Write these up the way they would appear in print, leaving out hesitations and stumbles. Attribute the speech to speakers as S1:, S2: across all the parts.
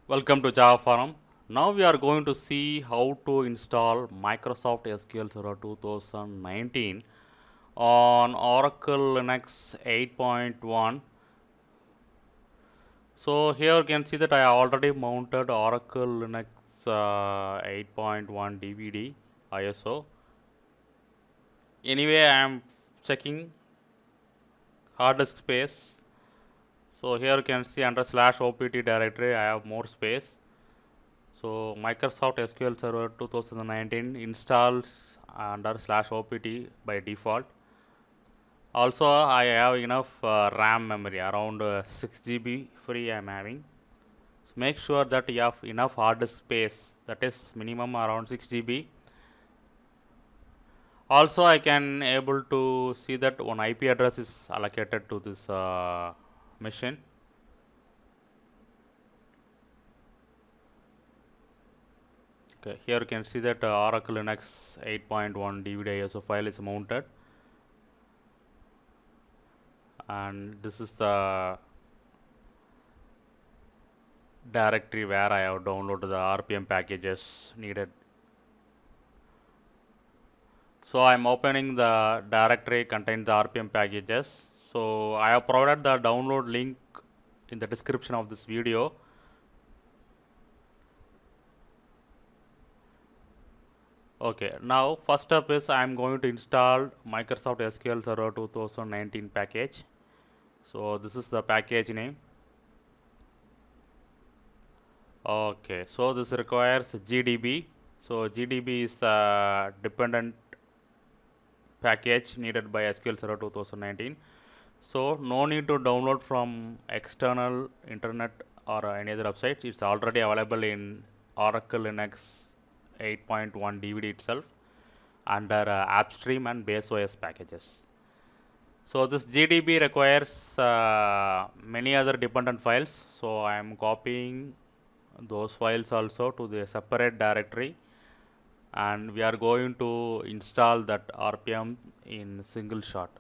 S1: Welcome to Java Forum. Now we are going to see how to install Microsoft SQL Server 2019 on Oracle Linux 8.1. So here you can see that I already mounted Oracle Linux 8.1 DVD ISO. Anyway, I am checking hard disk space. So here you can see under /opt directory I have more space. So Microsoft SQL Server 2019 installs under /opt by default. Also, I have enough RAM memory, around 6 GB free I am having. So make sure that you have enough hard disk space, that is minimum around 6 GB. Also, I can able to see that one IP address is allocated to this machine. Okay, here you can see that Oracle Linux 8.1 DVD ISO file is mounted, and this is the directory where I have downloaded the RPM packages needed. So I am opening the directory contain the RPM packages. So I have provided the download link in the description of this video. Okay, now first step is I am going to install Microsoft SQL Server 2019 package. So this is the package name. Okay, so this requires GDB. So GDB is a dependent package needed by SQL Server 2019. So no need to download from external internet or any other websites. It's already available in Oracle Linux 8.1 DVD itself under AppStream and BaseOS packages. So this GDB requires many other dependent files. So I am copying those files also to the separate directory, and we are going to install that RPM in single shot.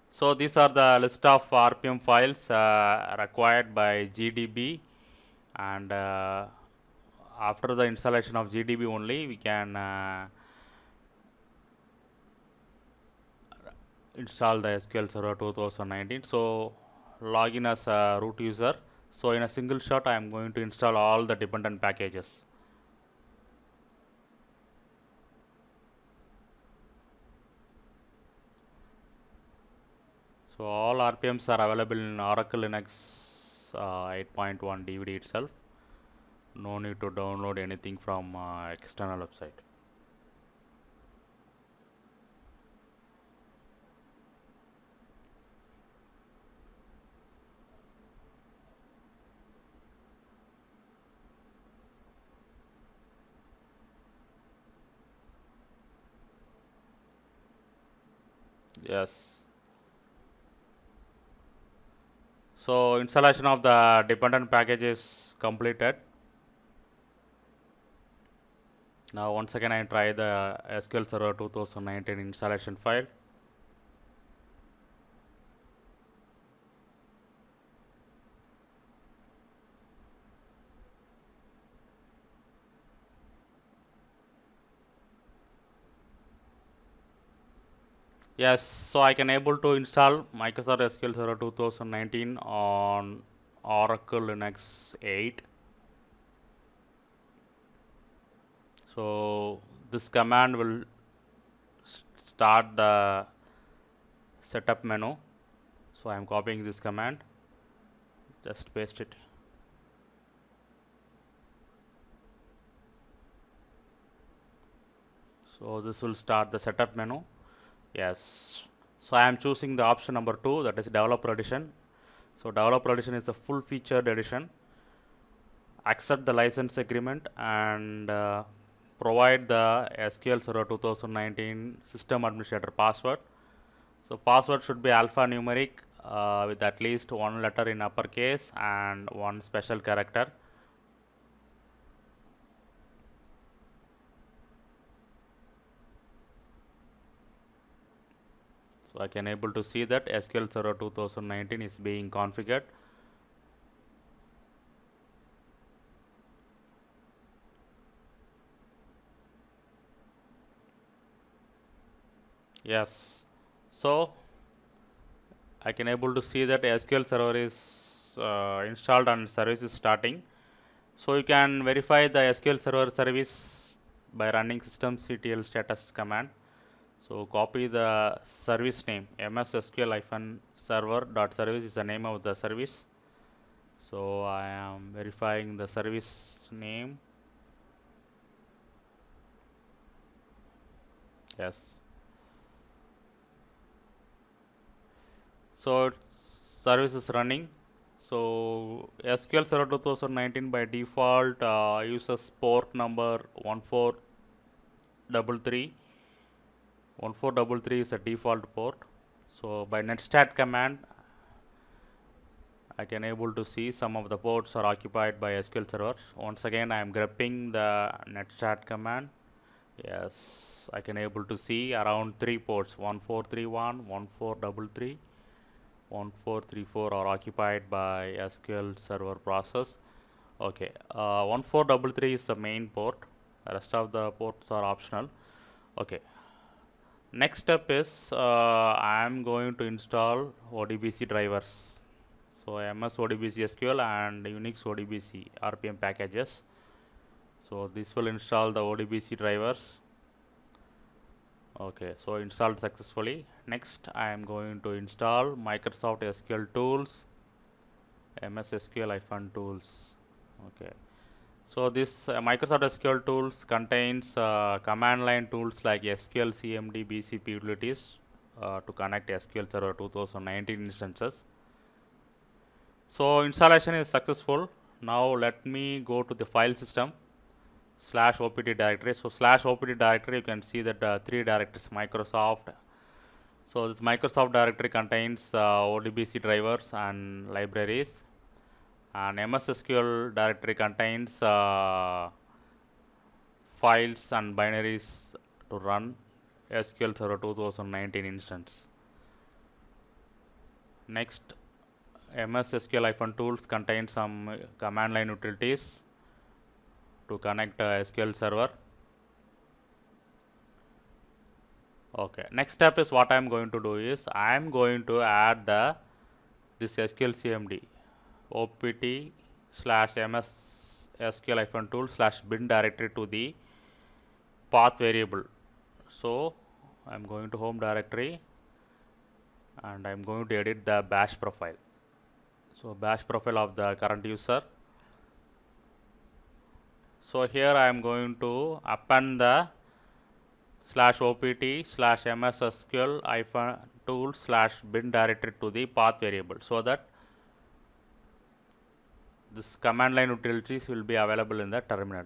S1: So these are the list of RPM files required by GDB, and after the installation of GDB only we can install the SQL Server 2019. So login as a root user. So in a single shot I am going to install all the dependent packages. So all RPMs are available in Oracle Linux 8.1 DVD itself. No need to download anything from external website. Yes. So installation of the dependent package is completed. Now once again I try the SQL Server 2019 installation file. Yes, so I can able to install Microsoft SQL Server 2019 on Oracle Linux 8. So this command will start the setup menu. So I am copying this command, just paste it. So this will start the setup menu. Yes. So I am choosing the option number 2, that is developer edition. So developer edition is a full featured edition. Accept the license agreement and provide the SQL Server 2019 system administrator password. So password should be alphanumeric with at least one letter in uppercase and one special character. So I can able to see that SQL Server 2019 is being configured. Yes, so I can able to see that SQL server is installed and service is starting. So you can verify the SQL server service by running systemctl status command. So copy the service name, mssql-server.service is the name of the service. So I am verifying the service name. Yes. So service is running. So SQL Server 2019 by default uses port number 1433. 1433 is a default port. So by netstat command, I can able to see some of the ports are occupied by SQL Server. Once again, I am grepping the netstat command. Yes, I can able to see around 3 ports, 1431, 1433, 1434 are occupied by SQL Server process. Okay, 1433 is the main port. The rest of the ports are optional. Okay. Next step is I am going to install ODBC drivers. So MS ODBC SQL and Unix ODBC RPM packages. So this will install the ODBC drivers. Okay, so installed successfully. Next, I am going to install Microsoft SQL Tools, MS SQL-Tools. Okay, so this Microsoft SQL Tools contains command line tools like SQL CMD BCP utilities to connect SQL Server 2019 instances. So installation is successful. Now let me go to the file system /opt directory. So /opt directory, you can see that 3 directories Microsoft. So this Microsoft directory contains ODBC drivers and libraries, and MS SQL directory contains files and binaries to run SQL Server 2019 instance. Next, MS SQL-Tools contains some command line utilities to connect SQL Server. Okay, next step is what I am going to do is I am going to add this SQL CMD opt/ms SQL-tool/bin directory to the path variable. So I am going to home directory and I am going to edit the bash profile. So bash profile of the current user. So here I am going to append the /opt/ms SQL-tool/bin directory to the path variable, so that this command line utilities will be available in the terminal.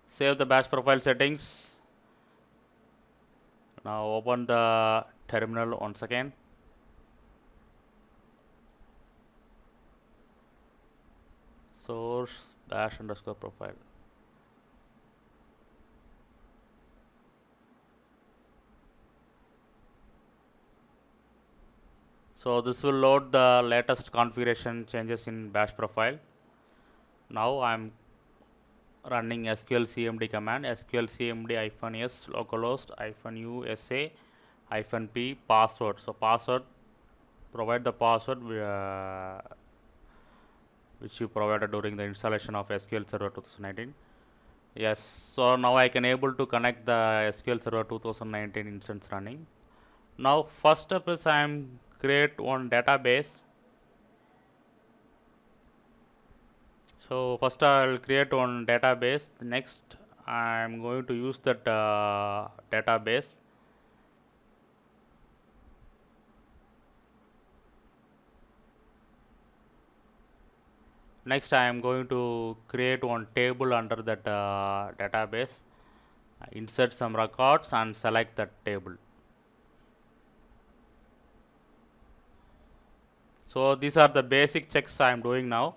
S1: Save the bash profile settings. Now open the terminal once again. Source bash_profile. So this will load the latest configuration changes in bash profile. Now I am running SQL CMD command, SQL CMD -s localhost -USA -p password. So password, provide the password which you provided during the installation of SQL Server 2019. Yes, so now I can able to connect the SQL Server 2019 instance running. Now first step is I am create one database. So first I will create one database. Next I am going to use that database. Next I am going to create one table under that database, insert some records and select that table. So these are the basic checks I am doing now.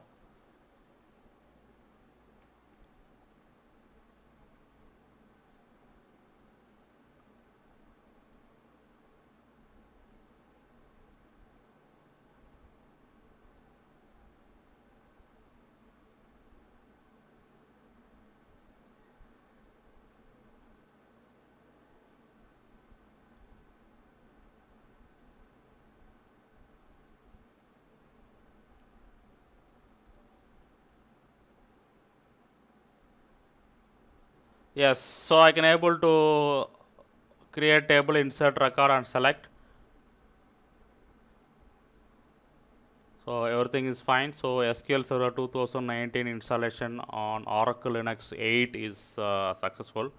S1: Yes, so I can able to create table, insert record and select. So everything is fine. So SQL Server 2019 installation on Oracle Linux 8 is successful.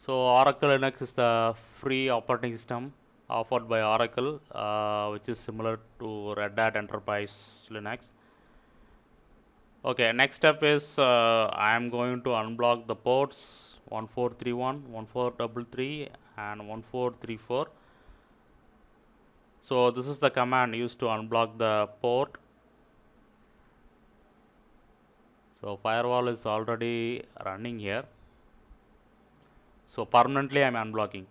S1: So Oracle Linux is the free operating system offered by Oracle, which is similar to Red Hat Enterprise Linux. Okay, next step is I am going to unblock the ports 1431, 1433 and 1434. So this is the command used to unblock the port. So firewall is already running here. So permanently I am unblocking.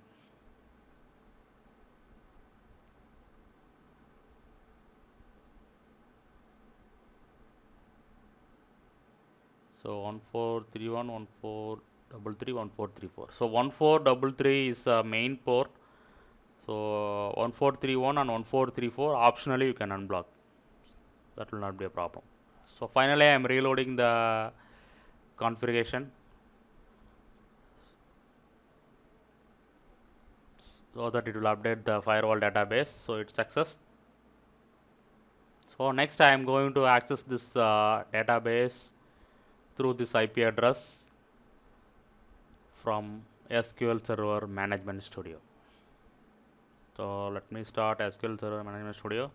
S1: So 1431, 1433, 1434. So 1433 is the main port. So 1431 and 1434 optionally you can unblock. That will not be a problem. So finally I am reloading the configuration so that it will update the firewall database. So it's success. So next I am going to access this database through this IP address from SQL Server Management Studio. So let me start SQL Server Management Studio.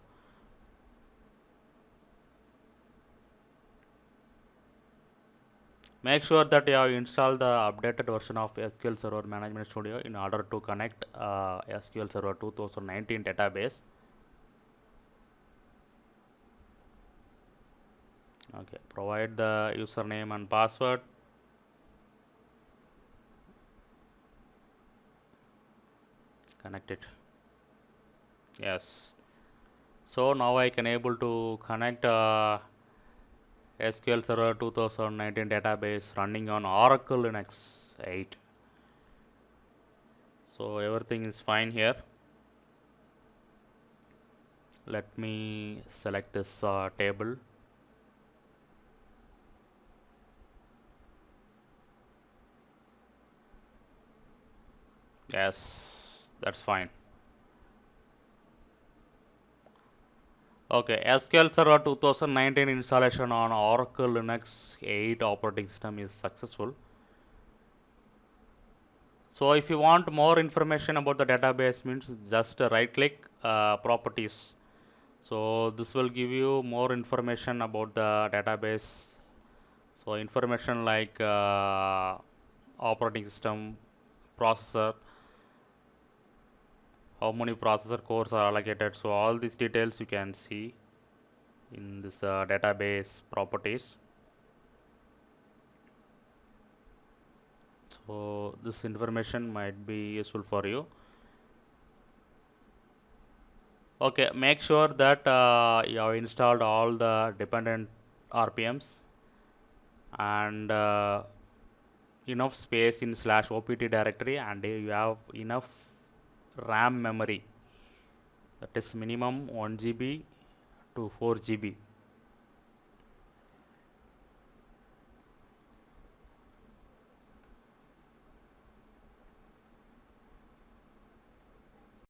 S1: Make sure that you have installed the updated version of SQL Server Management Studio in order to connect SQL Server 2019 database. Okay, provide the username and password. Connect it. Yes. So now I can able to connect SQL Server 2019 database running on Oracle Linux 8. So everything is fine here. Let me select this table. Yes, that's fine. Okay, SQL Server 2019 installation on Oracle Linux 8 operating system is successful. So if you want more information about the database, means just right click properties. So this will give you more information about the database. So information like operating system, processor, how many processor cores are allocated. So all these details you can see in this database properties. So this information might be useful for you. Okay, make sure that you have installed all the dependent RPMs and enough space in /opt directory, and you have enough RAM memory, that is minimum 1 GB to 4 GB.